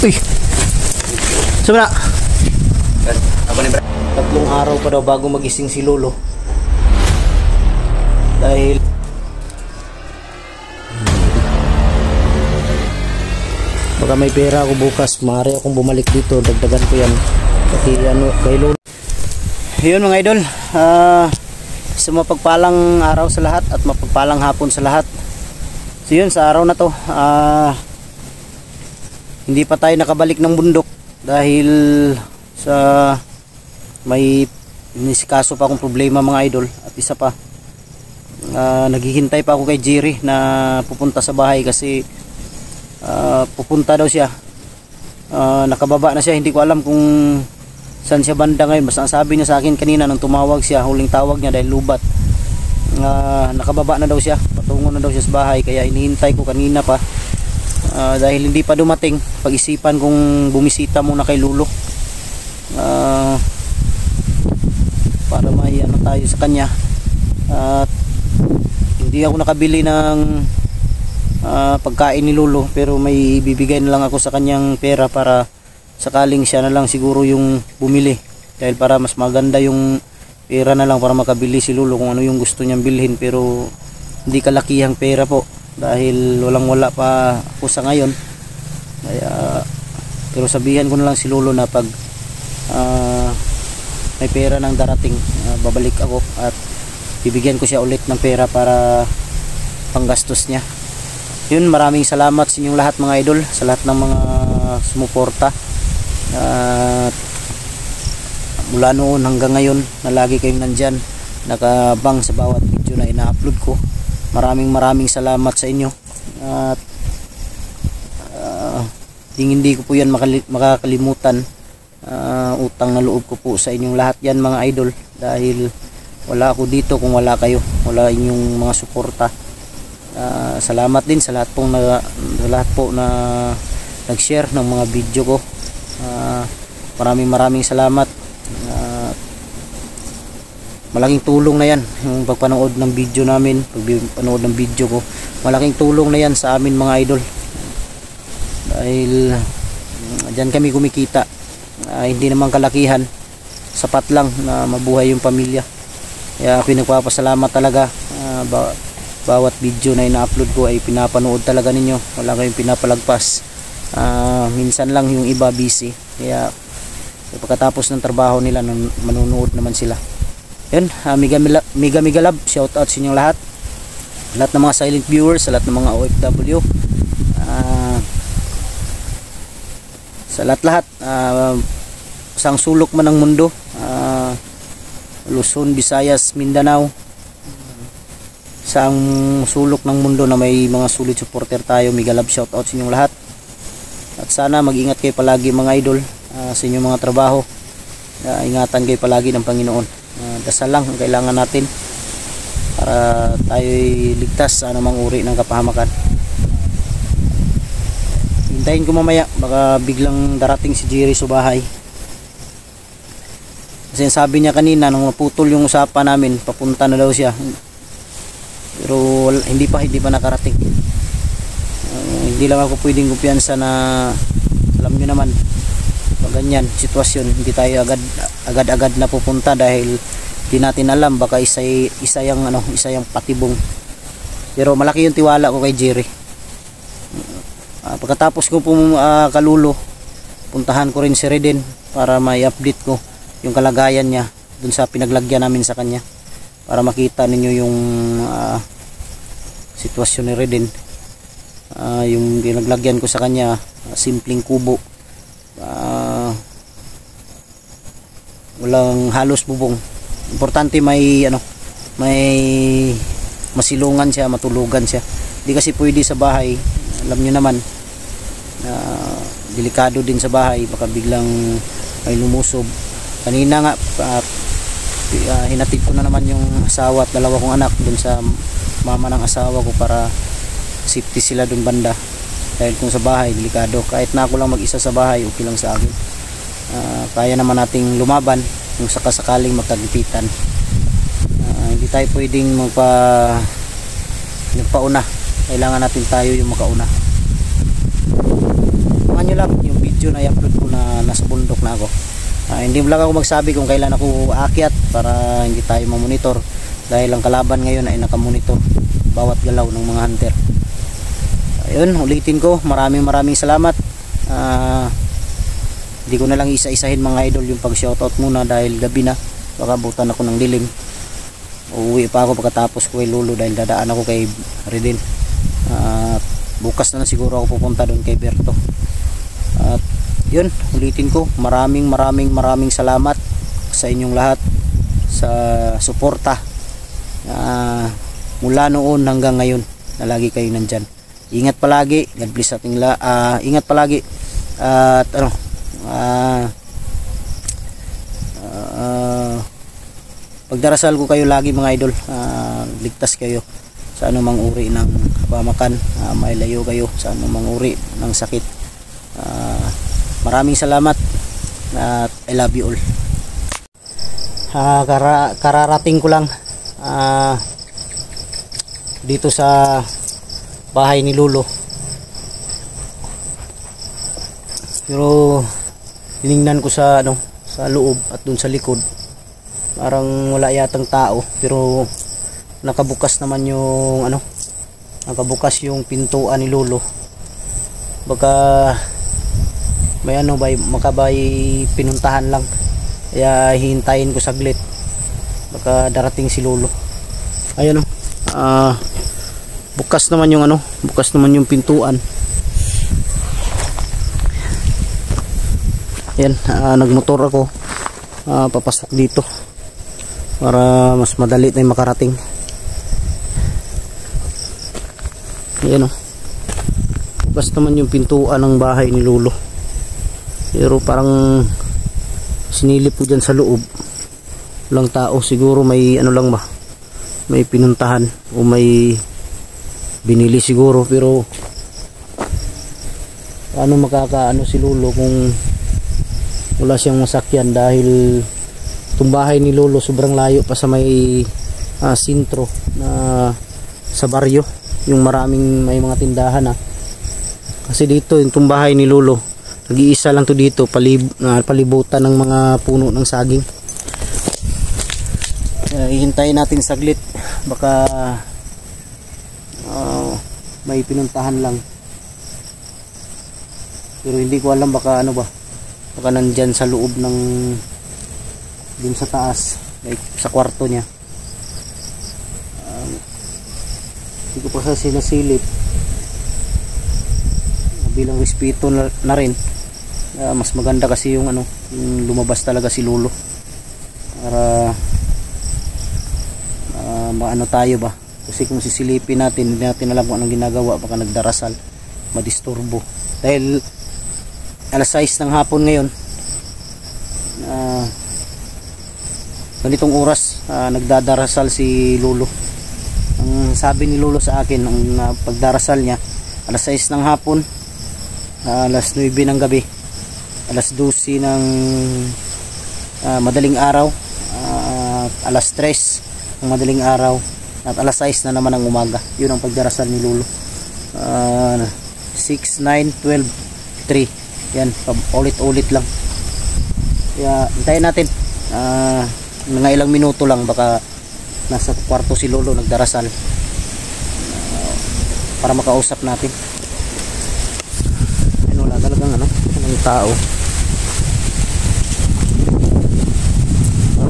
Uy. Sobra. Tatlong araw pa daw bago magising si Lolo. Dahil baka may pera ako bukas, maaari akong bumalik dito, dagdagan ko yan. Pati ano, kay Lolo. Yun mga idol, sa mapagpalang araw sa lahat at mapagpalang hapon sa lahat. So yun, sa araw na to, hindi pa tayo nakabalik ng bundok dahil sa may nisikaso pa akong problema mga idol. At isa pa, naghihintay pa ako kay Jerry na pupunta sa bahay kasi pupunta daw siya. Nakababa na siya, hindi ko alam kung saan siya banda ngayon. Basta sabi niya sa akin kanina nung tumawag siya, huling tawag niya dahil lubat, nakababa na daw siya, patungo na daw siya sa bahay. Kaya inihintay ko kanina pa, dahil hindi pa dumating, pag-isipan kong bumisita muna kay Lolo, para may ano tayo sa kanya. At hindi ako nakabili ng pagkain ni Lolo, pero may bibigay na lang ako sa kanyang pera para sakaling siya na lang siguro yung bumili, dahil para mas maganda yung pera na lang para makabili si Lolo kung ano yung gusto niyang bilhin. Pero hindi kalakihang pera po dahil wala pa ako sa ngayon. Kaya, pero sabihan ko na lang si Lolo na pag may pera nang darating, babalik ako at bibigyan ko siya ulit ng pera para panggastos niya. Yun, maraming salamat sa inyong lahat mga idol, sa lahat ng mga sumuporta. Mula noon hanggang ngayon na lagi kayong nandyan, nakabang sa bawat video na ina-upload ko. Maraming salamat sa inyo. At hindi ko po yan makakalimutan. Utang na loob ko po sa inyong lahat yan mga idol, dahil wala ako dito kung wala kayo, wala inyong mga suporta. Salamat din sa lahat po na nag-share ng mga video ko. Maraming salamat. Malaking tulong na yan yung pagpanood ng video namin, pagpanood ng video ko. Malaking tulong na yan sa amin mga idol, dahil dyan kami kumikita. Hindi naman kalakihan, sapat lang na mabuhay yung pamilya. Kaya ako nagpapasalamat talaga. Bawat video na ina-upload ko ay pinapanood talaga ninyo, wala kayong pinapalagpas. Minsan lang yung iba busy, kaya pagkatapos ng trabaho nila manunood naman sila. Yun, mega love, shout out sa inyong lahat ng mga silent viewers, sa lahat ng mga OFW, sa lahat sang sulok man ng mundo, Luzon, Visayas, Mindanao, sa sulok ng mundo na may mga solid supporter tayo. Mega love, shout out sa inyong lahat. At sana mag-ingat kayo palagi mga idol sa inyong mga trabaho. Ingatan kayo palagi ng Panginoon. Dasal lang ang kailangan natin para tayo'y ligtas sa anumang uri ng kapahamakan. Hintayin ko mamaya, baka biglang darating si Jerry sa bahay. Kasi sabi niya kanina nung maputol yung usapan namin, papunta na daw siya. Pero hindi pa nakarating. Hindi lang ako pwedeng kumpiyansa na, alam nyo naman, pag ganyan sitwasyon, hindi tayo agad na pupunta dahil di natin alam, baka isa yung patibong. Pero malaki yung tiwala ko kay Jerry. Pagkatapos ko kalulo, puntahan ko rin si Reden para may update ko yung kalagayan niya dun sa pinaglagyan namin sa kanya, para makita ninyo yung sitwasyon ni Reden. Yung pinaglagyan ko sa kanya, simpleng kubo, walang halos bubong. Importante may masilungan siya, matulugan siya. Hindi kasi pwede sa bahay, alam nyo naman, delikado din sa bahay, baka biglang may lumusob. Kanina nga hinatid ko na naman yung asawa at dalawa kong anak dun sa mama ng asawa ko para safety sila dun banda, dahil kung sa bahay delikado. Kahit na ako lang mag-isa sa bahay, okay lang sa akin. Kaya naman nating lumaban kung sakasakaling magkagipitan. Hindi tayo pwedeng magpauna, kailangan natin tayo yung makauna. Nyo lang yung video na i-upload ko na nasa bundok na ako. Hindi lang ako magsabi kung kailan ako aakyat para hindi tayo mamonitor, dahil ang kalaban ngayon ay nakamonitor bawat galaw ng mga hunter. Ayun, ulitin ko, maraming salamat. Hindi ko na lang isa-isahin mga idol yung pag shoutout muna dahil gabi na, baka butan ako ng dilim. Uuwi pa ako pagkatapos ko kay Lolo dahil dadaan ako kay Redin. Bukas na siguro ako pupunta doon kay Berto. At yun, ulitin ko, maraming salamat sa inyong lahat sa suporta mula noon hanggang ngayon na lagi kayo nandyan. Ingat palagi, God bless ating ingat palagi at pagdarasal ko kayo lagi mga idol, ligtas kayo sa anumang uri ng kapamakan, mailayo kayo sa anumang uri ng sakit. Maraming salamat at I love you all. Kararating ko lang dito sa bahay ni Lolo, pero tiningnan ko sa sa loob at dun sa likod, parang wala yatang tao, pero nakabukas naman yung nakabukas yung pintuan ni Lolo. Baka may makabay pinuntahan lang, kaya hihintayin ko saglit, baka darating si Lolo. Ayun bukas naman yung bukas naman yung pintuan. Yan, nagmotor ako papasok dito para mas madali na makarating. Yan bukas naman yung pintuan ng bahay ni Lolo, pero parang sinilip ko dyan sa loob, walang tao. Siguro may lang ba, may pinuntahan o may binili siguro, pero paano makakaano si Lolo kung wala siyang masakyan, dahil itong bahay ni Lolo sobrang layo pa sa may sentro na sa baryo, yung may mga tindahan kasi dito yung bahay ni Lolo, nag-iisa lang to dito, palibutan ng mga puno ng saging. Hihintayin natin saglit, baka may pinuntahan lang, pero hindi ko alam, baka baka nandyan sa loob ng dun sa taas, like sa kwarto niya. Hindi ko pa sa sinasilip bilang respeto na rin. Mas maganda kasi yung yung lumabas talaga si Lolo para maano tayo ba, kasi kung sisilipin natin, hindi natin alam kung anong ginagawa, baka nagdarasal, madisturbo. Dahil alas 6 ng hapon ngayon, ganitong oras nagdadarasal si Lolo. Ang sabi ni Lolo sa akin, ang pagdarasal niya alas 6 ng hapon, alas 9 ng gabi, alas 12 ng madaling araw, alas 3 ng madaling araw, at alas 6 na naman ng umaga. Yun ang pagdarasal ni Lolo. 6, 9, 12, 3. Yan, ulit-ulit lang. Kaya hintayin natin mga ilang minuto lang, baka nasa kwarto si Lolo nagdarasal, para makausap natin. Wala talagang ng tao.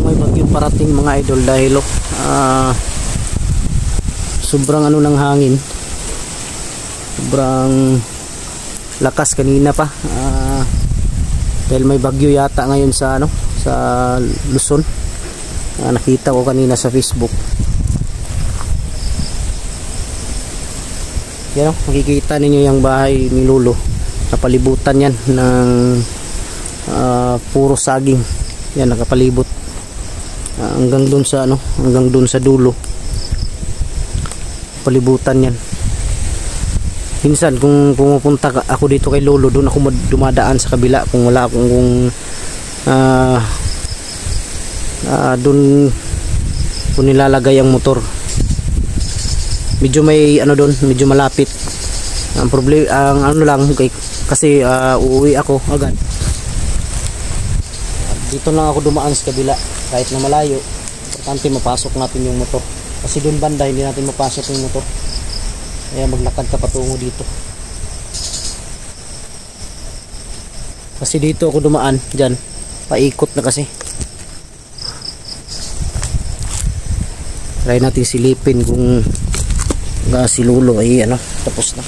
May bagyong parating mga idol, dahil sobrang ng hangin, sobrang lakas kanina pa, dahil may bagyo yata ngayon sa sa Luzon. Nakita ko kanina sa Facebook. Yan, makikita ninyo yung bahay ni Lolo, napalibutan yan ng puro saging. Yan, nakapalibot hanggang dun sa dulo, palibutan yan. Minsan kung pumupunta ako dito kay Lolo, doon ako dumadaan sa kabila kung wala akong doon kung nilalagay ang motor. Medyo may doon, medyo malapit. Ang problema, ang lang Kasi uuwi ako agad. Dito lang ako dumaan sa kabila kahit na malayo. Importante mapasok natin yung motor. Kasi doon banda hindi natin mapasok yung motor. Kaya maglakad ka patungo dito. Kasi dito ako dumaan dyan. Paikot na kasi. Try natin silipin kung si Lolo ay tapos na.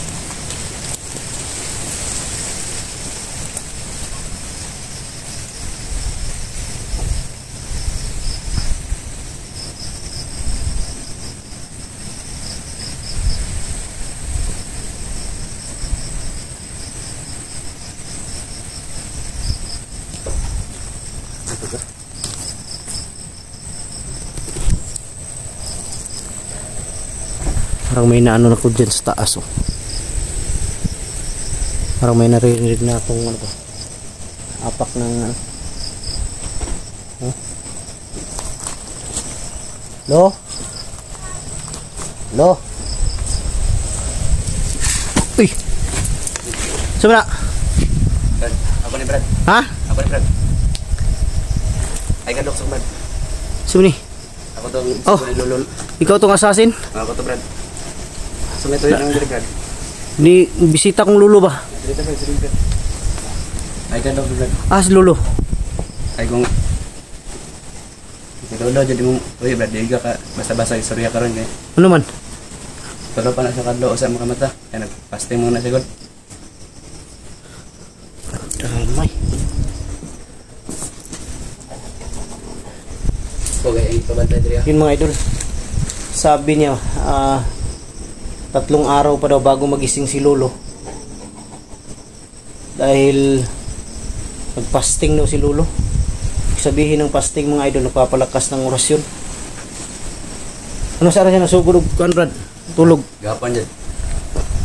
Parang may naano na ko dyan sa taas. Parang may naririnig na akong apak ng Lo? Lo? Uy! Saan na? Brad, ako ni Brad. Ha? Ako ni Brad. Ay kadok sa Brad. Saan ni? Ako to ni Lolo. Ikaw tong assassin? Ako to Brad. Sumito yun ang diri Brad. Ni bisita kong Lolo ba? Dito Brad, dito Brad. Ay kadok Brad. Si Lolo. Ay kung Lolo jadi mo, uy Brad, di ka basta-basta istorya karon kay. Ano man? Pero pa na sa kadlo sa mga mata. Kaya nagpasting muna sigod. Damay. Okay, ay pabantay diri. Yun mga idol. Sabi niya, 3 araw pa daw bago magising si Lolo. Dahil nagpasting daw si Lolo. Sabihin ng fasting mga idol, nagpapalakas ng orasyon. Ano sa siya nasugod kan Brad? Tulog. Gapon jud.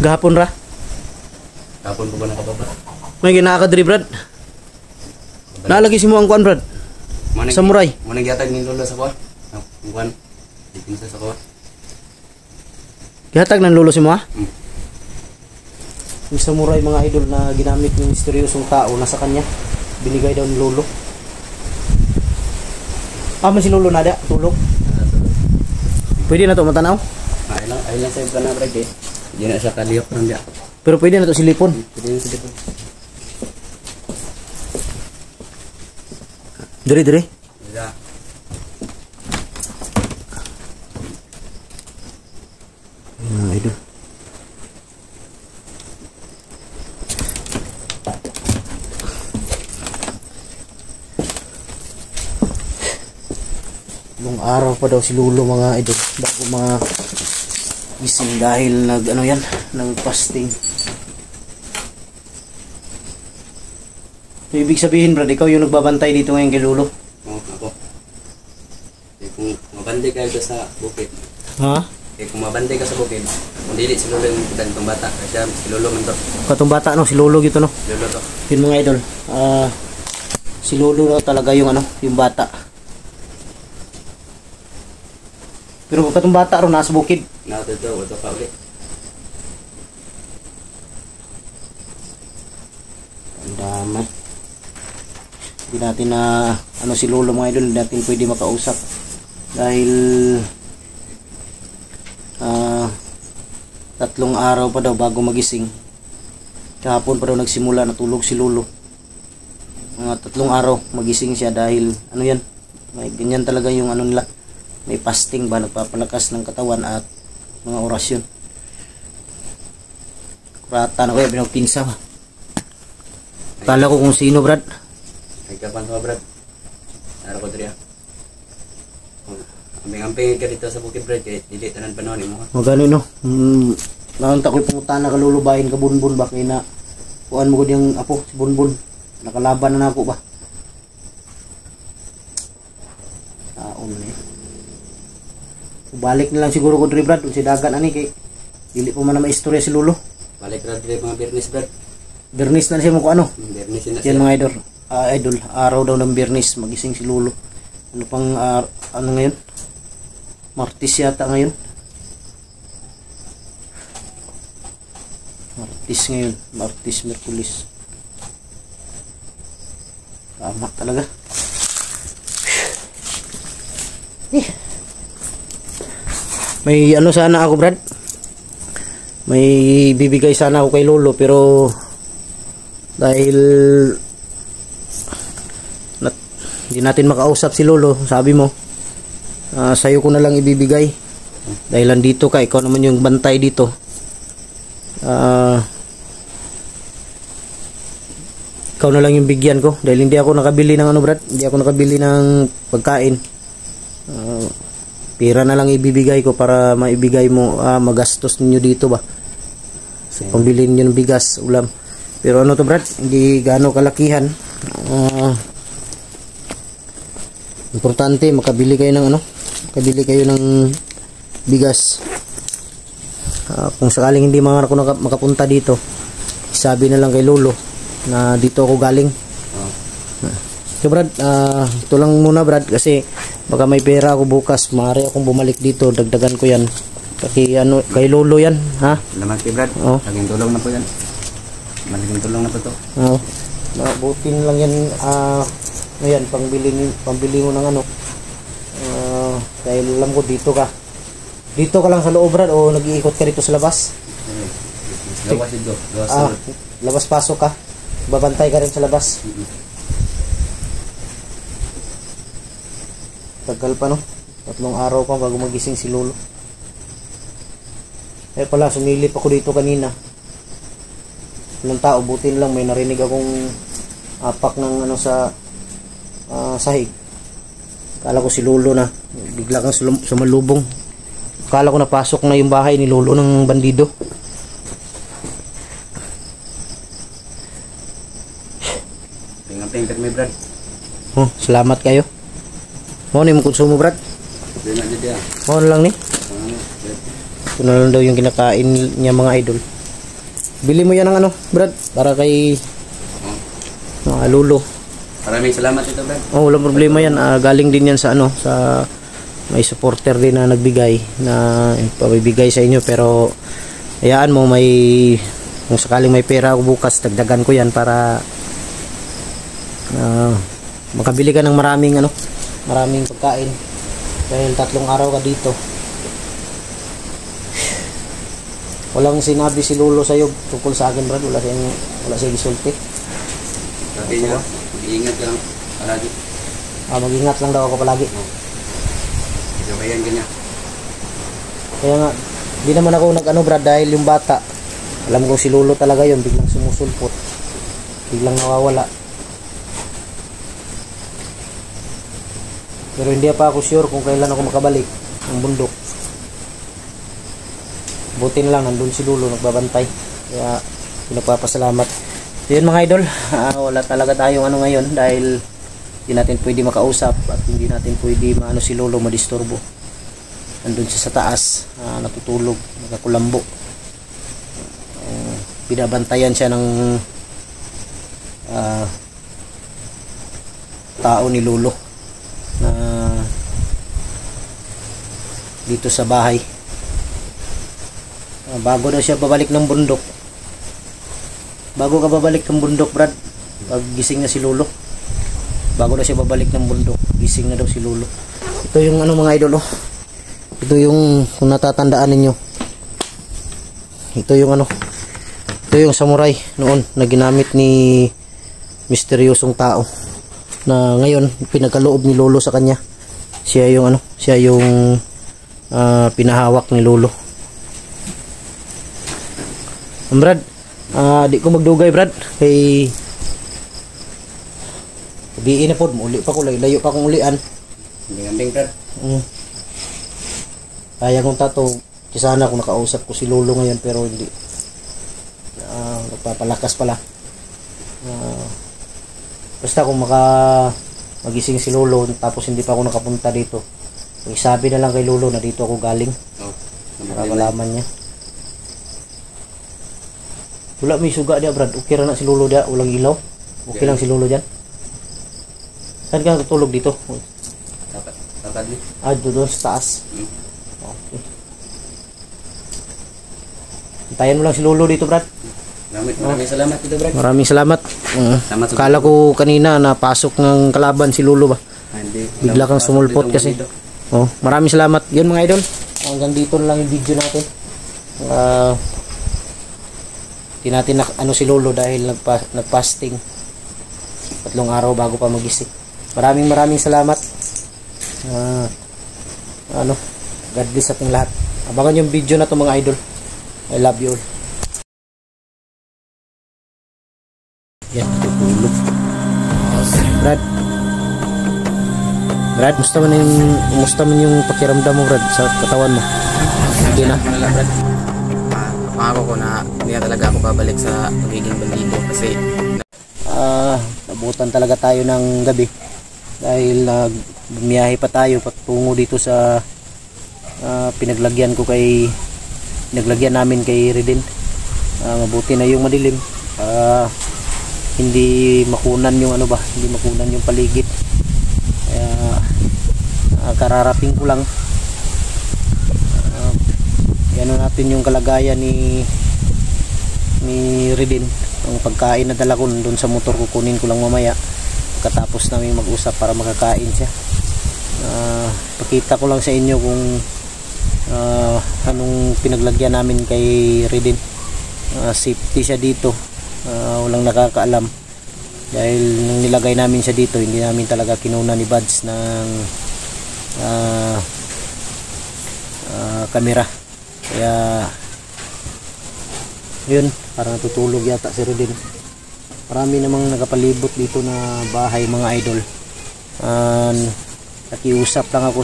Gahapon ra. Gapon po ba nakababa? May ginaka diri Brad. Nalagi si mo ang kuan Brad. Samurai. Mo nang gihatag ni Lolo sa kuha. Ang kuan. Dipinsa sa kuha. Gihatag ng Lolo si mo ha? Yung samurai mga idol na ginamit ng misteryosong tao nasa kanya. Binigay daw ni Lolo. Man si Lolo nada, tulog. Pwede na to matanaw? Ay lang sa iba na Brad eh. Hindi na siya kaliyok nang dia. Pero pwede na to silipon. Pwede na silipon. Dire. Yeah. Idol. Nung araw pa daw si Lolo mga idol bago mga gising dahil nag-fasting. So, ibig sabihin Brad, ikaw yung nagbabantay dito ngayon kay Lolo? Oo, ako. Kung mabandi ka sa bukid. Ha? Kung mabandi ka sa bukid, kung dili si Lolo yung ganitong bata. Kasi si Lolo man to. Katong bata si Lolo gito no? Lolo to. Yun mga idol. Si Lolo daw talaga yung yung bata. Pero katong bata ron nasa bukid. Ito pa ulit. Ang damay. Hindi natin na si Lolo mga idol, hindi natin pwede makausap dahil 3 araw pa daw bago magising. Kahapon pa daw nagsimula natulog si Lolo. Mga 3 araw magising siya dahil may ganyan talaga yung nila. May fasting ba, nagpapalakas ng katawan at mga orasyon. Kurata na kaya pinagpinsa ba. Kala ko kung sino Brad. Ay kapan to Brad. Naro ko diri. Amping-amping ka dito sa bukid Brad kay dili tanan panahon mo. Magani no. Naon ta koy pangutana ka lulubahin ka bunbun ba kay na kuan mo gud yung apo si bunbun. Nakalaban na nako ba. Taon ni. Balik na lang siguro ko diri Brad si dagan ani kay dili pa man na maistorya si Lolo. Balik ra diri mga Biyernes Brad. Biyernes na siya mo ko Biyernes na yan mga idol. Idol, araw daw ng Biyernes magising si Lolo. Ano pang ngayon? Martes yata ngayon. Martes. Martes ngayon. Martes, Merkulis. Tama talaga. May ano sana ako, Brad. May bibigay sana ako kay Lolo, pero dahil hindi natin makausap si Lolo, sabi mo, sa'yo ko na lang ibibigay. Dahil andito ka, ikaw naman yung bantay dito. Ikaw na lang yung bigyan ko. Dahil hindi ako nakabili ng ano, Brad. Hindi ako nakabili ng pagkain. Pira na lang ibibigay ko para maibigay mo, magastos ninyo dito ba sa pambili niyo ng bigas, ulam. Pero ano to, Brad, hindi gaano kalakihan. Importante makabili kayo ng ano, makabili kayo ng bigas. Kung sakaling hindi mga ako makapunta dito, isabi na lang kay Lolo na dito ako galing. So Brad, ito lang muna, Brad, kasi baka may pera ako bukas, maaari akong bumalik dito, dagdagan ko yan. Kay Lolo yan, ha? Salamat kay Brad. Laging tulong na po yan. Malaking tulong na po to. Butin lang yan, ayan, pambili mo ng ano. Dahil alam ko dito ka. Dito ka lang sa loob, Brad, o nag-iikot ka dito sa labas? Labas dito. Labas pasok ka. Babantay ka rin sa labas. Tagal pa, no? 3 araw pa bago magising si Lolo. Pala, sumilip ako dito kanina. Ilang tao, butin lang, may narinig akong apak ng ano sa sahig. Kala ko si Lolo na. Bigla kang sumalubong. Kala ko napasok na yung bahay ni Lolo ng bandido. Tingnan may Brad. Salamat kayo. Mo ni mo konsumo, Brad. Mo lang ni. Ito na lang daw yung kinakain niya, mga idol. Bili mo yan ng ano, Brad, para kay mga Lolo. Maraming salamat ito, Brad. Walang problema yan. Galing din yan sa ano, sa may supporter din na nagbigay, na pabibigay sa inyo. Pero hayaan mo, kung sakaling may pera ako bukas, dagdagan ko yan para makabili ka ng maraming pagkain. Dahil 3 araw ka dito. Walang sinabi si Lolo sa'yo tungkol sa akin, Brad. Wala siyang gisulti. Sabi niya, mag-iingat ka lang palagi. Mag-ingat lang daw ako palagi. Ito ba yan, ganyan? Kaya nga, di naman ako Brad, dahil yung bata, alam ko si Lolo talaga yun, biglang sumusulpot, biglang nawawala. Pero hindi pa ako sure kung kailan ako makabalik ng bundok. Buti na lang, nandun si Lolo nagbabantay. Kaya pinagpapasalamat. So yun, mga idol, wala talaga tayong ano ngayon dahil hindi natin pwede makausap at hindi natin pwede si Lolo madisturbo. Nandun siya sa taas, natutulog, nakakulambo. Binabantayan siya ng tao ni Lolo na dito sa bahay. Bago na siya babalik ng bundok. Bago ka babalik ng bundok, Brad, pag gising na si Lolo, bago na siya babalik ng bundok, gising na daw si Lolo. Ito yung ano, mga idol, ito yung, kung natatandaan ninyo, ito yung samurai noon na ginamit ni misteryosong tao na ngayon pinagkaloob ni Lolo sa kanya. Siya yung pinahawak ni Lolo. Brad, di ko magdugay, Brad, kay diin na po, muli pa ko, layo pa kong ulian. Hindi ngambing, Brad. Kaya kong tato, kisana kung nakausap ko si Lolo ngayon, pero hindi. Nagpapalakas pala. Basta kung magising si Lolo tapos hindi pa ako nakapunta dito, isabi na lang kay Lolo na dito ako galing. Para malaman niya. Wala may suga dia, Brad. Okay ra na si Lolo dia, walang ilaw. Okay lang si Lolo diyan. Saan ka tutulog dito? Dapat ni. Doon sa taas. Okay. Hintayin mo lang si Lolo dito, Brad. Maraming salamat dito, Brad. Maraming salamat. Salamat sa Akala ko kanina napasok ng kalaban si Lolo ba? Hindi. Bigla kang sumulpot kasi. Oh, maraming salamat. Yun mga idol. Hanggang dito na lang yung video natin. Di natin ano si Lolo dahil nagpasting 3 araw bago pa magising. Maraming salamat. God bless sa ating lahat. Abangan yung video na to mga idol. I love you all. Yan, tutulog. Brad, musta man yung pakiramdam mo, Brad, sa katawan mo? Hindi na. Malala, Brad. Pangako ko na hindi na talaga ako babalik sa pagiging bandido kasi nabutan talaga tayo ng gabi dahil bumiyahe pa tayo patungo dito sa pinaglagyan namin kay Reden. Mabuti na yung madilim. Hindi makunan yung hindi makunan yung paligid. Kaya kararating ko lang. Ano natin yung kalagayan ni Reden. Ang pagkain na dala ko doon sa motor, kukunin ko lang mamaya katapos namin mag-usap para makakain siya. Pakita ko lang sa inyo kung anong pinaglagyan namin kay Reden. Safety siya dito. Walang nakakaalam dahil nung nilagay namin siya dito hindi namin talaga kinuna ni Buds ng camera, kaya yun, parang natutulog yata si Reden. Marami namang nakapalibot dito na bahay mga idol. Nakiusap lang ako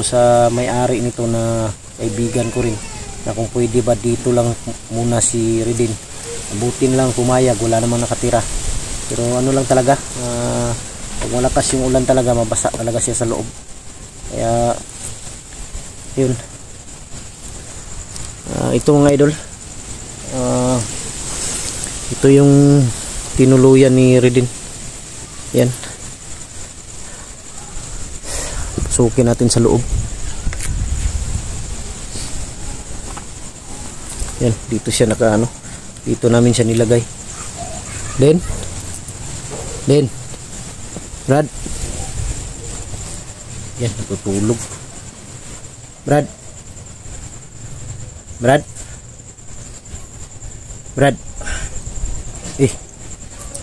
sa may-ari nito na kaibigan ko rin na kung pwede ba dito lang muna si Reden. Abutin lang, pumayag, wala namang nakatira. Pero ano lang talaga, pag malakas yung ulan talaga, mabasa talaga siya sa loob. Kaya yun. Ito mga idol, ito yung tinuluyan ni Reden. Yan, pasukin natin sa loob. Yan, dito siya dito namin siya nilagay. Den Brad, yan, natutulog. Brad,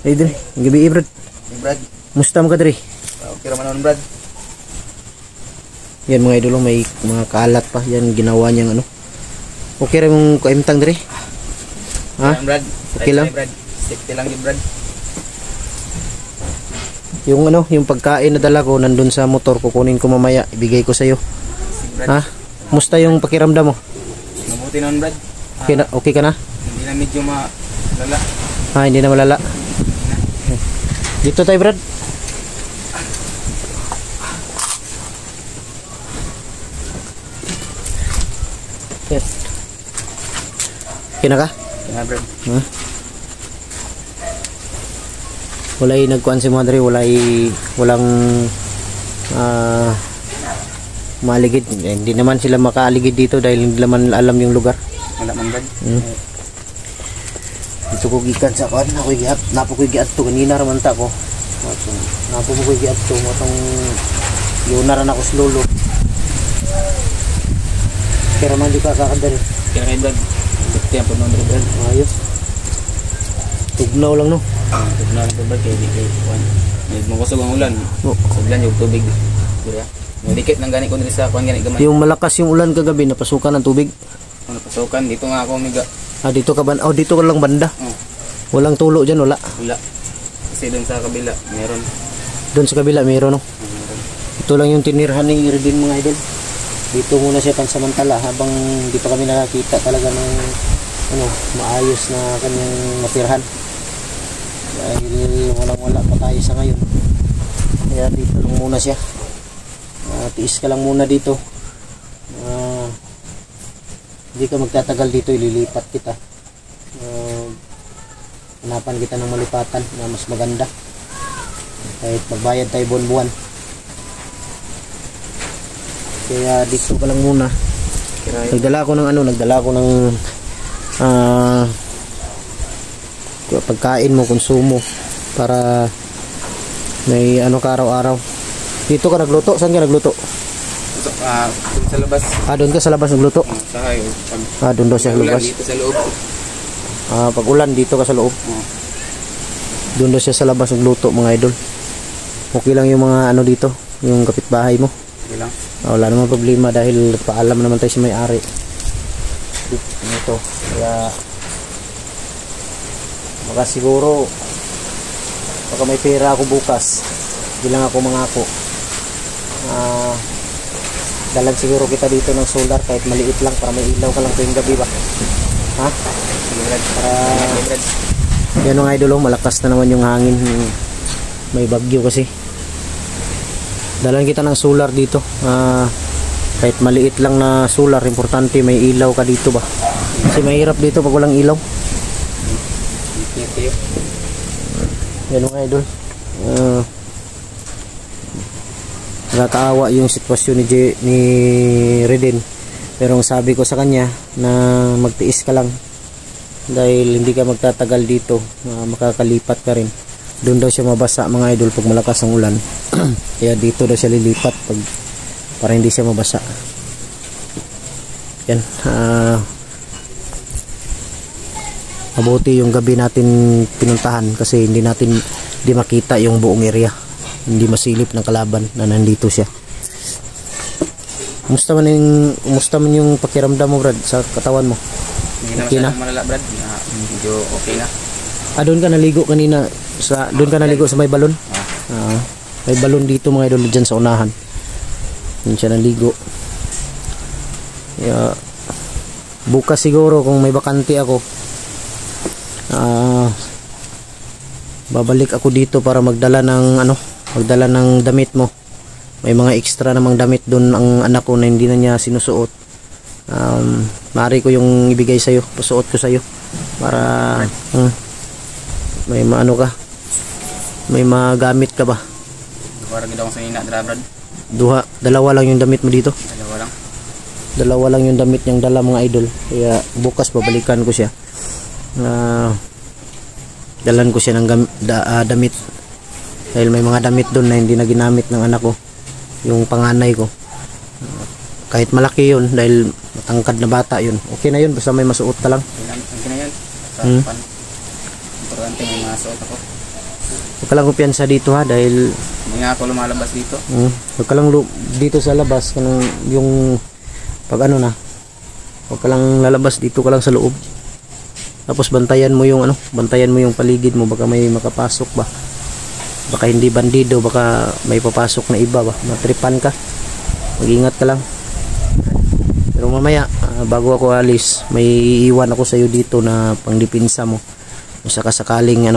Dre, gabi Brad. Brad, Musta mo ka, Dre? okay raman naman, Brad. Yan mga idol, may mga kalat pa. Yan ginawa niyang okay rin mong kaimtang, Dre? Ha? Brad, Okay lang? Brad. Safety lang yun, Brad. Yung pagkain na dala ko nandun sa motor, kukunin ko mamaya, ibigay ko sa iyo. Ha? Musta yung pakiramdam mo? Mabuti naman, Brad. Okay ka na? Hindi na medyo malala. Hindi na malala. Dito tayo, Brad. Yes. Okay na ka? Yeah, Brad. Walay nagkuhan si Madre, walang maligid. Hindi naman sila makaaligid dito dahil hindi naman alam yung lugar. Wala man, Brad. Dito ko gikan sa kuan, napo ko giat to kanina raman ta ko. Napo ko giat to matong yunaran ako sa Lolo. Pero man di ka kakadari. Kaya kay Brad. Safety ang puno, Brad. Ayos. Tugnaw lang no. Tugnaw lang, Brad. Kaya di kayo kuhan. Magkusog ang ulan. Ulan yung tubig. Dikit ng gani ko nila sa kuhan gani gamay. Yung malakas yung ulan kagabi, napasukan ng tubig. Napasukan, dito nga ako miga. Dito ka dito ka lang banda. Walang tulo dyan, wala. Wala. Kasi doon sa kabila, meron. Doon sa kabila, meron no. Ito lang yung tinirhan ni Reden mga idol. Dito muna siya pansamantala habang hindi pa kami nakakita talaga ng maayos na kanyang matirhan. Dahil wala pa tayo sa ngayon. Kaya dito lang muna siya. Tiis ka lang muna dito. Hindi ka magtatagal dito, ililipat kita. Hanapan kita ng malipatan na mas maganda. Kahit magbayad tayo buwan-buwan. Kaya dito ka lang muna. Nagdala ko ng pagkain mo, konsumo para may ano ka araw-araw. Dito ka nagluto? Saan ka nagluto? Sa labas. Doon ka sa labas nagluto? Sa hayo. Doon daw siya sa labas. Dito sa loob. Pag ulan dito ka sa loob. Doon daw siya sa labas nagluto, mga idol. Okay lang yung mga ano dito, yung kapitbahay mo. Okay lang. Wala naman problema dahil paalam naman tayo sa may-ari. Ito. Kaya baka siguro baka may pera ako bukas. Hindi lang ako mangako. Dalan siguro kita dito ng solar kahit maliit lang para may ilaw ka lang tuwing gabi ba? Ha? Para yan mga idol, malakas na naman yung hangin. May bagyo kasi. Dalan kita ng solar dito. Kahit maliit lang na solar, importante may ilaw ka dito ba? Kasi mahirap dito pag walang ilaw. Yan mga idol. Nakakaawa yung sitwasyon ni Reden, pero ang sabi ko sa kanya na magtiis ka lang dahil hindi ka magtatagal dito, makakalipat ka rin. Doon daw siya mabasa mga idol pag malakas ang ulan. Kaya dito daw siya lilipat para hindi siya mabasa. Yan, mabuti yung gabi natin pinuntahan kasi hindi makita yung buong area. Hindi masilip ng kalaban na nandito siya. Kumusta man yung pakiramdam mo, Brad, sa katawan mo? Okay na? Malala, Brad. Medyo okay na. Doon ka naligo kanina. Doon ka naligo sa may balon? May balon dito mga idol dyan sa unahan. Doon siya naligo. Bukas siguro kung may bakante ako, babalik ako dito para magdala ng damit mo. May mga extra namang damit doon ang anak ko na hindi na niya sinusuot. Maaari ko yung ibigay sa'yo, pasuot ko sa'yo para may maano ka, may magamit ka ba. Parang ginawa sa ina, Brad. Dalawa lang yung damit mo dito. Dalawa lang yung damit niyang dala mga idol. Kaya bukas babalikan ko siya. Dalan ko siya ng damit dahil may mga damit doon na hindi na ginamit ng anak ko, yung panganay ko. Kahit malaki yun dahil matangkad na bata yun, okay na yun basta may masuot ka lang. Okay na yun. Importante may masuot ako. Huwag ka lang kumpiyansa dito ha, dahil hindi nga ako lumalabas dito. Huwag ka lang dito sa labas yung pag huwag ka lang lalabas, dito ka lang sa loob. Tapos bantayan mo yung paligid mo, baka may makapasok ba, baka hindi bandido, baka may papasok na iba ba, matripan ka. Mag-ingat ka lang. Pero mamaya bago ako alis, may iiwan ako sa iyo dito na pangdipinsa mo kung sakasakaling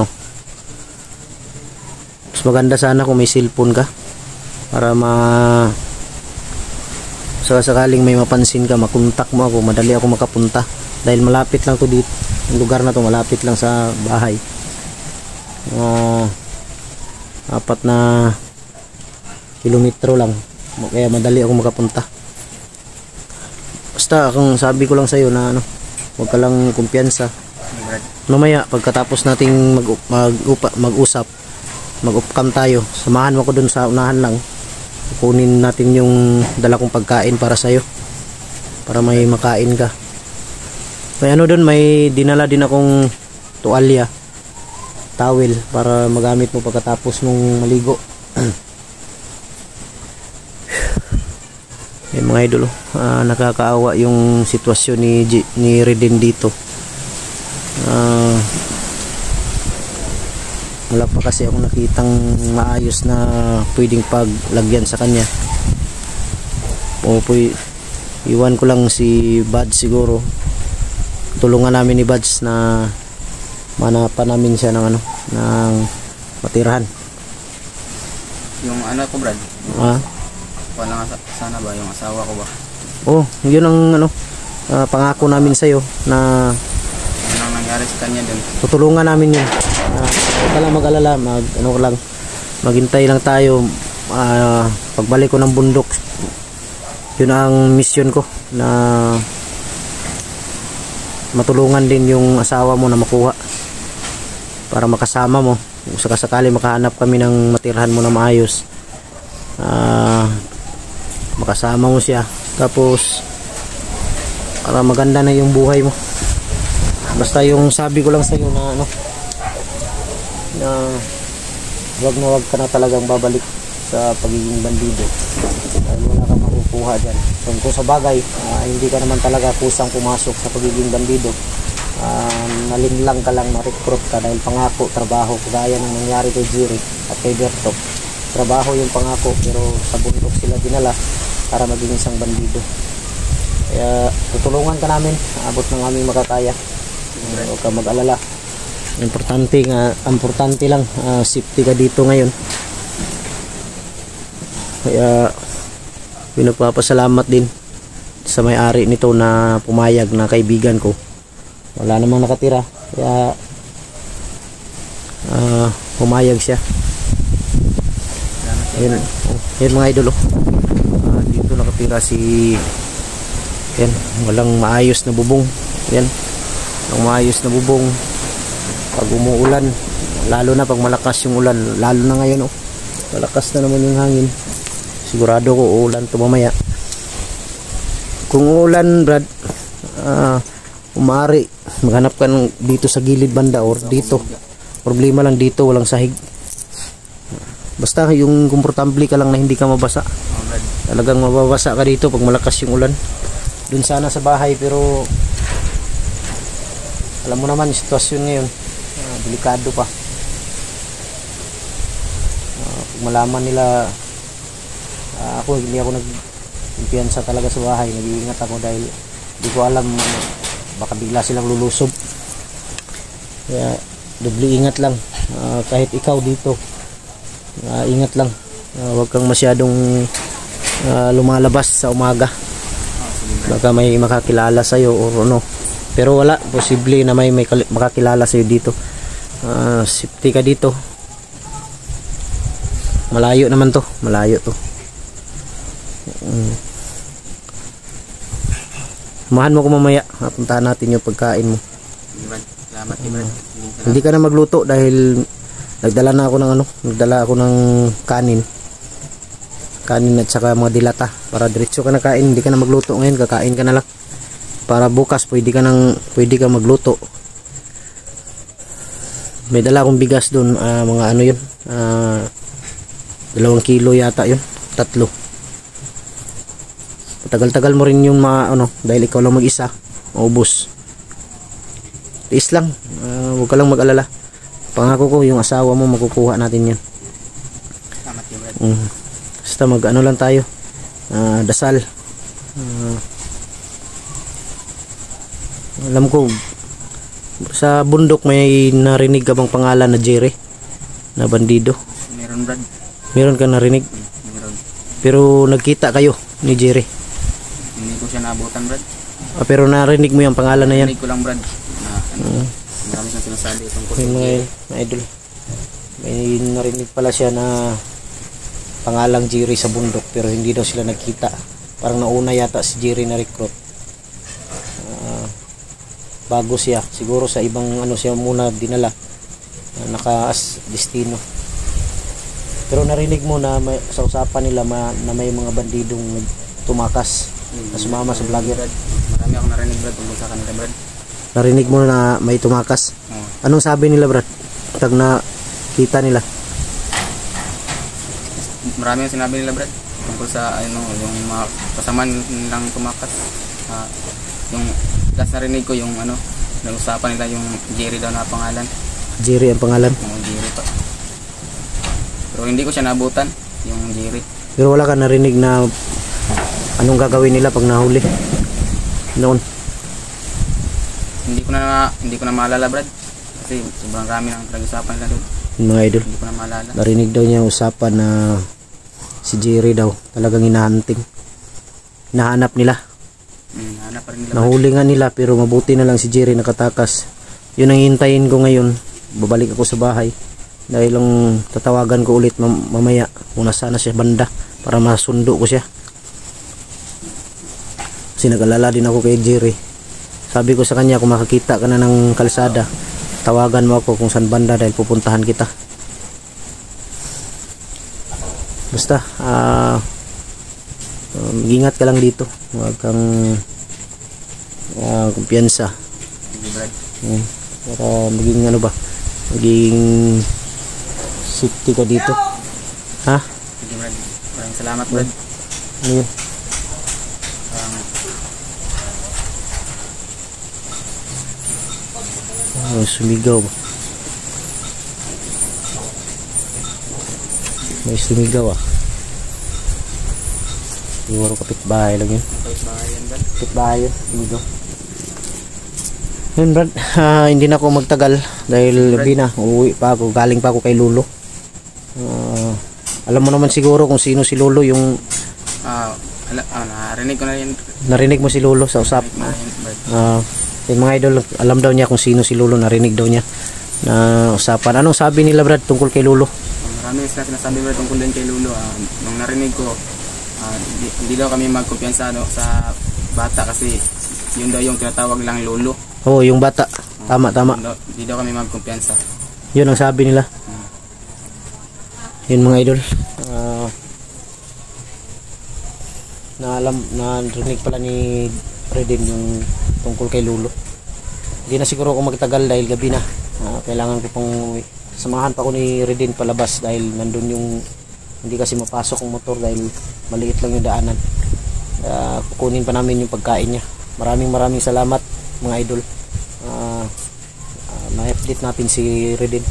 mas maganda sana kung may cellphone ka para sakasakaling may mapansin ka, makontak mo ako, madali ako makapunta dahil malapit lang to dito. Yung lugar na to malapit lang sa bahay. 4 na kilometro lang, kaya madali ako makapunta. Basta kung sabi ko lang sa'yo na huwag ka lang kumpiyansa. Mamaya pagkatapos nating mag-usap, mag-upcam tayo, samahan mo ko dun sa unahan lang, kunin natin yung dala kong pagkain para sa'yo para may makain ka. May doon, may dinala din akong tuwalya, towel para magamit mo pagkatapos mong maligo. Mga idol, nakakaawa yung sitwasyon ni Reden dito. Wala pa kasi akong nakitang maayos na pwedeng paglagyan sa kanya. Iwan ko lang si Bad siguro. Tulungan namin ni Bads na manapan namin siya ng matirahan. Yung ko, Brad. Wala nga sana ba yung asawa ko ba? Yun ang pangako namin sa iyo na anong nangyari sa kanya din. Tutulungan namin yun. Huwag ka lang mag-alala, maghintay lang tayo. Pagbalik ko ng bundok, yun ang mission ko, na matulungan din yung asawa mo na makuha para makasama mo kung sakasakali makahanap kami ng matirhan mo na maayos. Makasama mo siya, tapos para maganda na yung buhay mo. Basta yung sabi ko lang sa iyo na na wag ka na talagang babalik sa pagiging bandido dahil wala kang makukuha dyan. So, kung sa bagay hindi ka naman talaga kusang pumasok sa pagiging bandido, nalinlang ka lang, na-recruit ka dahil pangako, trabaho, kagaya ng nangyari kay Jerry at kay Berto. Trabaho yung pangako, pero sa bundok sila dinala para maging isang bandido. Kaya tutulungan ka namin, abot ng aming makakaya. Huwag ka mag-alala. Importante lang, safety ka dito ngayon. Kaya pinagpapasalamat din sa may-ari nito na pumayag na kaibigan ko. Wala namang nakatira, kaya pumayag siya. Ayun mga idol, dito nakatira si yan, walang maayos na bubong. Yan, walang maayos na bubong. Pag umuulan, lalo na pag malakas yung ulan, lalo na ngayon malakas na naman yung hangin, sigurado ko uulan to mamaya. Kung uulan, Brad, umari maghanap ka dito sa gilid banda or dito. Problema lang dito, walang sahig. Basta yung komportable ka lang na hindi ka mabasa. Talagang mababasa ka dito pag malakas yung ulan. Dun sana sa bahay, pero alam mo naman yung sitwasyon ngayon, delikado pa. Pag malaman nila, hindi ako nagkumpiyansa talaga sa bahay. Nag-iingat ako dahil hindi ko alam, baka bigla silang lulusob. Kaya doble ingat lang. Kahit ikaw dito, ingat lang. Huwag kang masyadong lumalabas sa umaga. Baka may makakilala sa'yo or ano. Pero wala, posible na may makakilala sa'yo dito. Safety ka dito. Malayo naman to, malayo to. Samahan mo ko mamaya, puntahan natin yung pagkain mo. Salamat, Hindi ka na magluto dahil nagdala ako ng kanin at saka mga dilata para diretso ka na kain. Hindi ka na magluto ngayon, kakain ka na lang para bukas pwede ka magluto. May dala akong bigas doon, mga yun, 2 kilo yata yun, 3. Tagal-tagal mo rin yung dahil ikaw lang mag-isa, maubos. Tiis lang, huwag ka lang mag-alala. Pangako ko, yung asawa mo makukuha natin yan. Basta lang tayo, dasal. Alam ko sa bundok may narinig ka bang pangalan na Jerry na bandido? Meron, Brad. Meron ka narinig? Meron. Pero nagkita kayo ni Jerry? Hindi ko siya naabutan, Brad. Pero narinig mo yung pangalan na yan? Narinig ko lang, Brad. Marami siyang sinasabi tungkol sa mga idol. May narinig pala siya na pangalang Jerry sa bundok, pero hindi daw sila nagkita. Parang nauna yata si Jerry na recruit. Bago siya, siguro sa ibang siya muna dinala, naka-as destino. Pero narinig mo na sa usapan nila na may mga bandidong tumakas na sumama sa vlogger. Marami akong narinig, Brad, tungkol sa kanila, Brad. Narinig mo na may tumakas? Anong sabi nila, Brad? Pag nakita nila? Marami ang sinabi nila, Brad, tungkol sa yung mga kasamaan nilang tumakas. Yung last narinig ko yung nag-usapan nila yung Jerry daw na pangalan. Jerry ang pangalan? Jerry pa. Pero hindi ko siya naabutan, yung Jerry. Pero wala ka narinig na anong gagawin nila pag nahuli noon? Hindi ko na maalala, Brad. Kasi sobrang rami ng nag-usapan nila doon. Mga idol, hindi ko na maalala. Narinig daw niya usapan na si Jerry daw talagang hinahanap nila. Hanap pa rin nila. Nahuli nga nila, pero mabuti na lang si Jerry nakatakas. Yun ang hintayin ko ngayon. Babalik ako sa bahay dahil lang tatawagan ko ulit mamaya kung nasaan na siya banda para masundo ko siya. Kasi nag-alala din ako kay Jerry. Sabi ko sa kanya, kung makakita ka na ng kalsada, tawagan mo ako kung saan banda dahil pupuntahan kita. Basta ingat ka lang dito, huwag kang kumpiyansa. Sige Brad. Para maging ano ba, maging safety ka dito. Ha? Sige Brad. Maraming salamat Brad. Ano yun? Sumigaw ba? May sumigaw ah. Siguro kapitbahay lang yun. Kapitbahay yan Brad. Kapitbahay yun. Sumigaw. Yun Brad, hindi na ako magtagal dahil gabi na, uuwi pa ako, galing pa ako kay Lolo. Alam mo naman siguro kung sino si Lolo, yung narinig ko na yun. narinig mo si Lolo sa usap. Narinig ko na yun Brad. Yung mga idol, alam daw niya kung sino si Lolo, narinig daw niya na usapan. Anong sabi nila Brad tungkol kay Lolo? Marami sila sinasabi Brad tungkol din kay Lolo. Nung narinig ko, hindi daw kami magkumpiyansa sa bata kasi yun daw yung tinatawag lang Lolo. Oo, yung bata. Tama. Hindi daw kami magkumpiyansa. Yun ang sabi nila. Yun mga idol. Narinig pala ni Redin yung tungkol kay Lolo. Hindi na siguro ako magtagal dahil gabi na. Kailangan ko pang samahan pa ko ni Redin palabas dahil nandun yung hindi kasi mapasok ang motor dahil maliit lang yung daanan. Kukunin pa namin yung pagkain niya. Maraming salamat mga idol. Ma-update natin si Redin.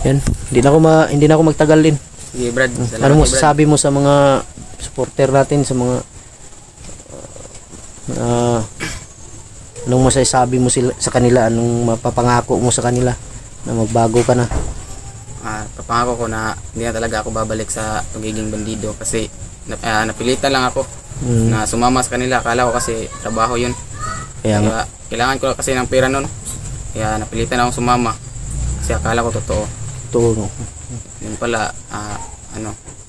Yan, hindi na ako magtagal din. Sige Brad. Ano mo sasabi mo sa mga supporter natin, sa mga anong masasabi mo sa kanila, anong mapapangako mo sa kanila na magbago ka na? Papangako ko na hindi na talaga ako babalik sa pagiging bandido kasi napilitan lang ako na sumama sa kanila. Akala ko kasi trabaho yun. Kaya kailangan ko kasi ng pera nun. Kaya napilitan akong sumama kasi akala ko totoo. No? Yun pala,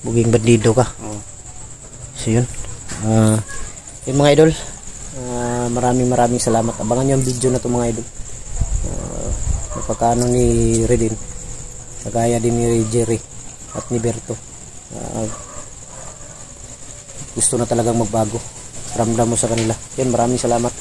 Buging bandido ka. Oo. So yun. Yung mga idol, maraming salamat. Abangan nyo ang video na to mga idol. Napakaano ni Redin, kagaya din ni Jerry at ni Berto. Gusto na talagang magbago. Ramdam mo sa kanila. Yun, maraming salamat.